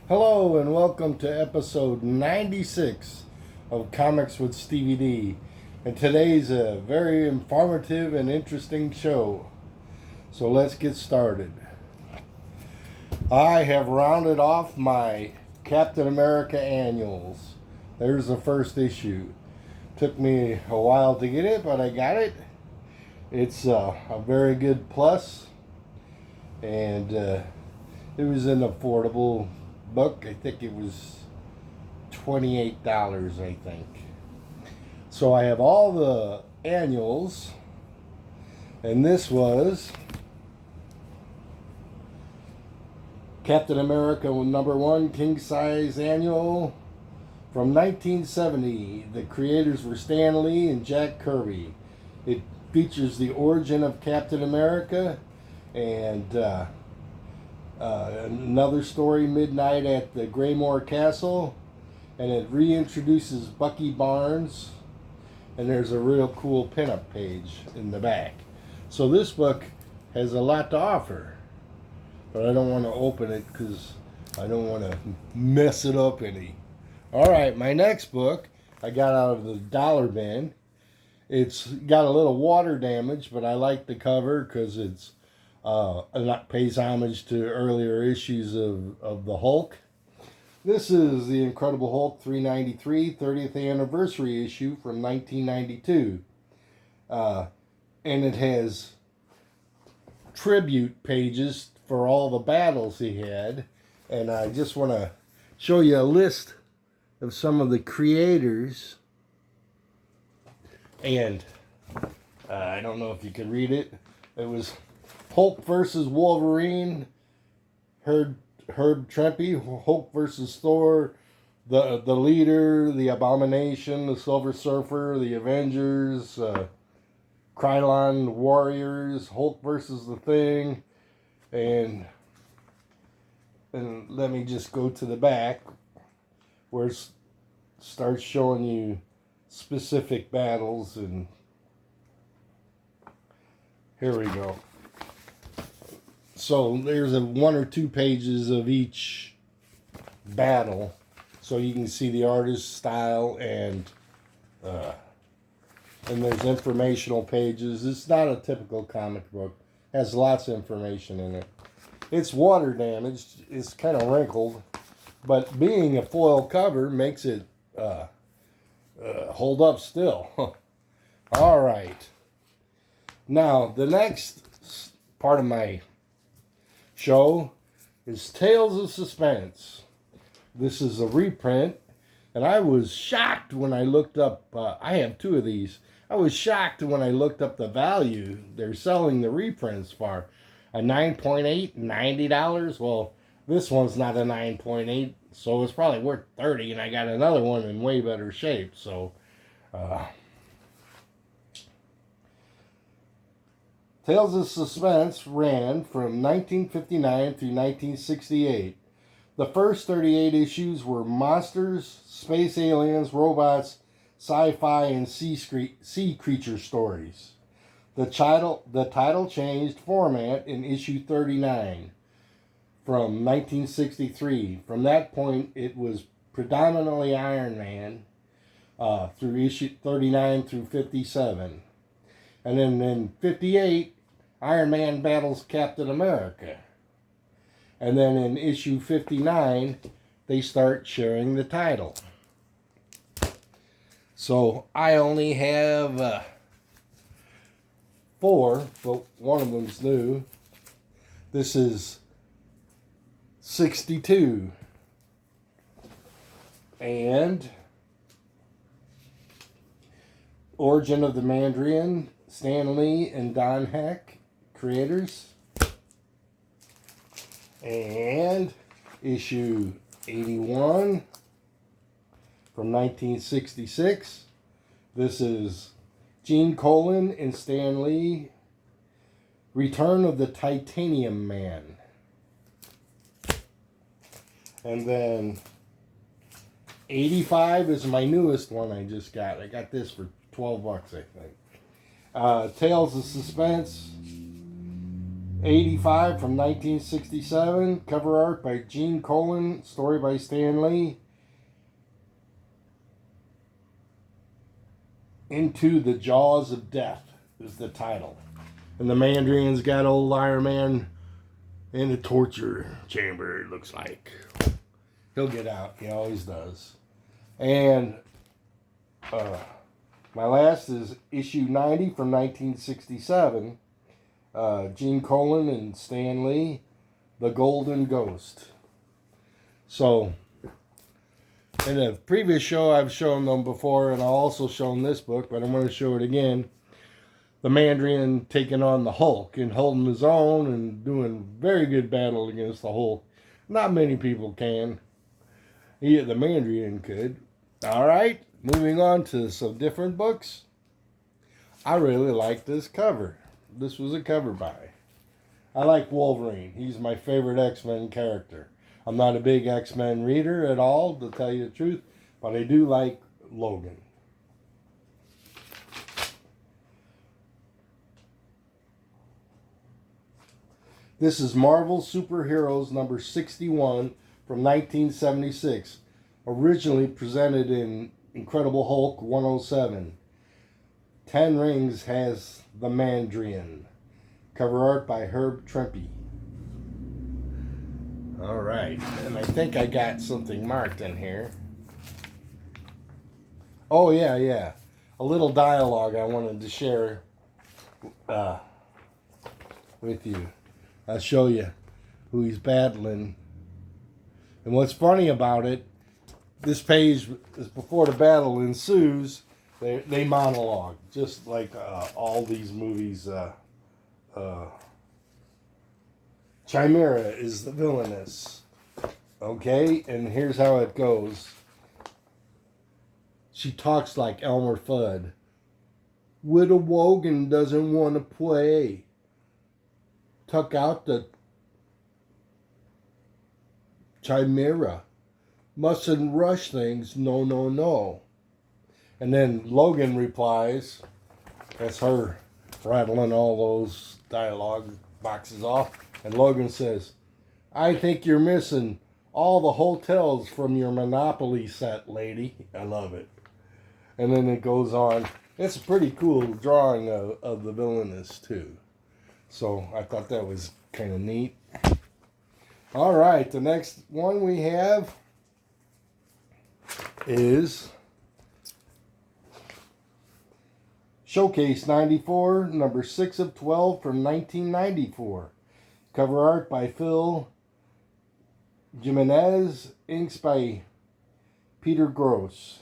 Hello and welcome to episode 96 of Comics with Stevey D. And today's a very informative and interesting show. So let's get started. I have rounded off my Captain America annuals. There's the first issue. Took me a while to get it, but I got it. It's a very good plus, and it was an affordable book. I think it was $28, I think. So I have all the annuals, and this was Captain America #1 King Size Annual from 1970. The creators were Stan Lee and Jack Kirby. It features the origin of Captain America and another story, Midnight at the Greymore Castle, and it reintroduces Bucky Barnes, and there's a real cool pinup page in the back. So this book has a lot to offer, but I don't want to open it because I don't want to mess it up any. All right, my next book I got out of the dollar bin. It's got a little water damage, but I like the cover because it's pays homage to earlier issues of the Hulk. This is the Incredible Hulk 393 30th anniversary issue from 1992. And it has tribute pages for all the battles he had. And I just want to show you a list of some of the creators. And I don't know if you can read it. It was Hulk versus Wolverine, Herb Trimpe, Hulk versus Thor, the Leader, the Abomination, the Silver Surfer, the Avengers, Krylon Warriors, Hulk versus the Thing, and let me just go to the back where it starts showing you specific battles, and here we go. So there's one or two pages of each battle, so you can see the artist's style, and there's informational pages. It's not a typical comic book. It has lots of information in it. It's water damaged. It's kind of wrinkled, but being a foil cover makes it hold up still. All right. Now the next part of my show is Tales of Suspense. This is a reprint, and I was shocked when I looked up, I have two of these. I was shocked when I looked up the value they're selling the reprints for. A 9.8, $90. Well, this one's not a 9.8, so it's probably worth $30, and I got another one in way better shape. So Tales of Suspense ran from 1959 through 1968. The first 38 issues were monsters, space aliens, robots, sci-fi, and sea creature stories. The title changed format in issue 39 from 1963. From that point, it was predominantly Iron Man through issue 39 through 57. And then in 58, Iron Man battles Captain America. And then in issue 59, they start sharing the title. So I only have 4, but one of them's new. This is 62. And Origin of the Mandarin, Stan Lee and Don Heck, creators. And issue 81 from 1966. This is Gene Colan and Stan Lee, Return of the Titanium Man. And then 85 is my newest one I just got. I got this for $12, I think. Tales of Suspense. 85 from 1967. Cover art by Gene Colan. Story by Stan Lee. Into the Jaws of Death is the title. And the Mandarin's got old Iron Man in a torture chamber, it looks like. He'll get out. He always does. And my last is issue 90 from 1967. Gene Colan and Stan Lee, The Golden Ghost. So, in a previous show, I've shown them before, and I've also shown this book, but I'm going to show it again. The Mandarin taking on the Hulk and holding his own and doing very good battle against the Hulk. Not many people can. The Mandarin could. All right, moving on to some different books. I really like this cover. This was a cover by. I like Wolverine. He's my favorite X-Men character. I'm not a big X-Men reader at all, to tell you the truth, but I do like Logan. This is Marvel Superheroes number 61 from 1976. Originally presented in Incredible Hulk 107. 10 Rings has the Mandarin. Cover art by Herb Trimpe. Alright, and I think I got something marked in here. Oh yeah. A little dialogue I wanted to share with you. I'll show you who he's battling. And what's funny about it, this page is before the battle ensues. They monologue, just like all these movies. Chimera is the villainess. Okay, and here's how it goes. She talks like Elmer Fudd. Widow Wogan doesn't want to play. Tuck out the Chimera. Mustn't rush things. No. And then Logan replies, that's her rattling all those dialogue boxes off. And Logan says, I think you're missing all the hotels from your Monopoly set, lady. I love it. And then it goes on. It's a pretty cool drawing of the villainess, too. So I thought that was kind of neat. All right, the next one we have is Showcase 94, number 6 of 12 from 1994. Cover art by Phil Jimenez, inks by Peter Gross.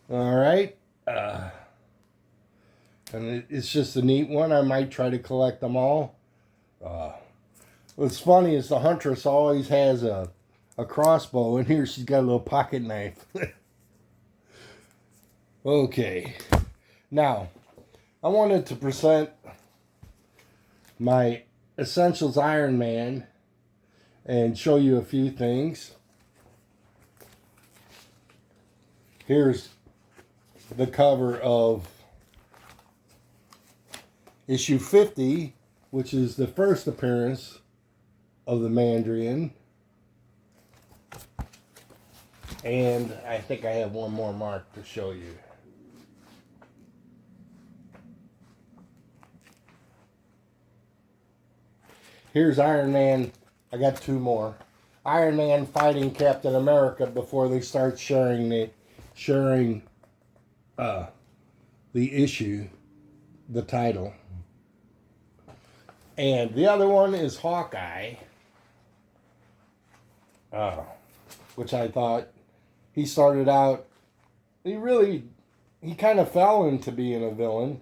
All right. And it's just a neat one. I might try to collect them all. What's funny is the Huntress always has a crossbow, and here she's got a little pocket knife. Okay. Now, I wanted to present my Essentials Iron Man and show you a few things. Here's the cover of issue 50, which is the first appearance of the Mandarin. And I think I have one more mark to show you. Here's Iron Man. I got two more. Iron Man fighting Captain America before they start sharing the issue, the title. And the other one is Hawkeye, which I thought he started out, he kind of fell into being a villain.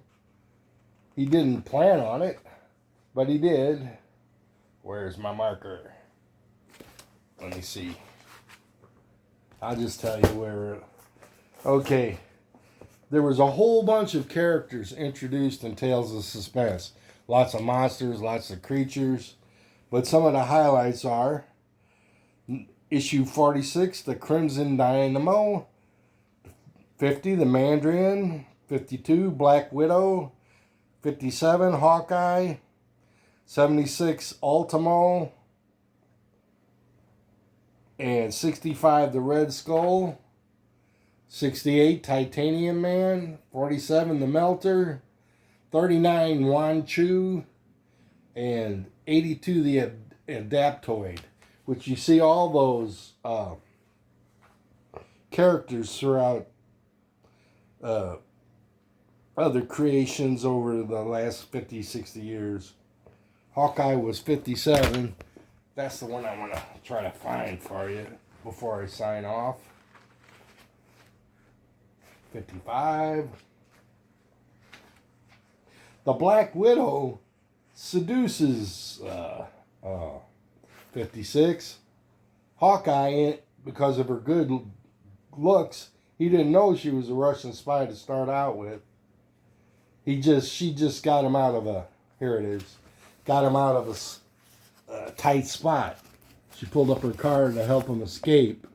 He didn't plan on it, but he did. Where's my marker? Let me see. I'll just tell you where. Okay. There was a whole bunch of characters introduced in Tales of Suspense. Lots of monsters, lots of creatures. But some of the highlights are issue 46, the Crimson Dynamo. 50, the Mandarin. 52, Black Widow. 57, Hawkeye. 76 Ultimo, and 65 the Red Skull, 68 Titanium Man, 47 the Melter, 39 Wan Chu, and 82 the Adaptoid, which you see all those characters throughout other creations over the last 50, 60 years. Hawkeye was 57. That's the one I want to try to find for you before I sign off. 55. The Black Widow seduces 56. Hawkeye, because of her good looks, he didn't know she was a Russian spy to start out with. She just got him out of here it is, got him out of a tight spot. She pulled up her car to help him escape,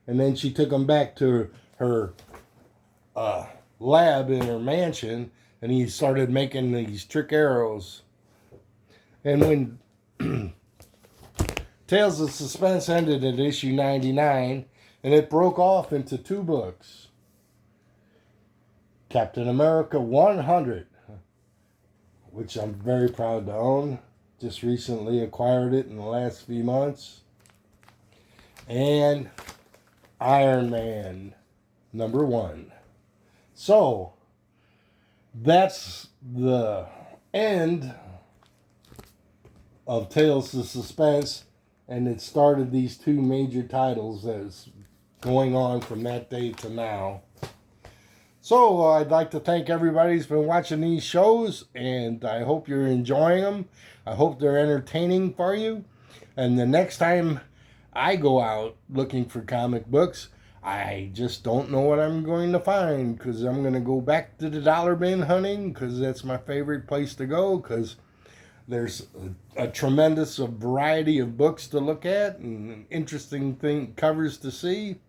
and then she took him back to her lab in her mansion, and he started making these trick arrows. And when Tales of Suspense ended at issue 99, and it broke off into 2 books. Captain America 100, which I'm very proud to own. Just recently acquired it in the last few months. And Iron Man #1. So, that's the end of Tales of Suspense, and it started these 2 major titles that's going on from that day to now. So I'd like to thank everybody who's been watching these shows, and I hope you're enjoying them. I hope they're entertaining for you. And the next time I go out looking for comic books, I just don't know what I'm going to find, because I'm going to go back to the dollar bin hunting, because that's my favorite place to go, because there's a tremendous variety of books to look at and interesting covers to see.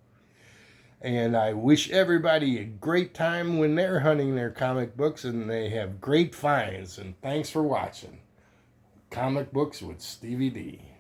And I wish everybody a great time when they're hunting their comic books and they have great finds. And thanks for watching Comic Books with Stevey D.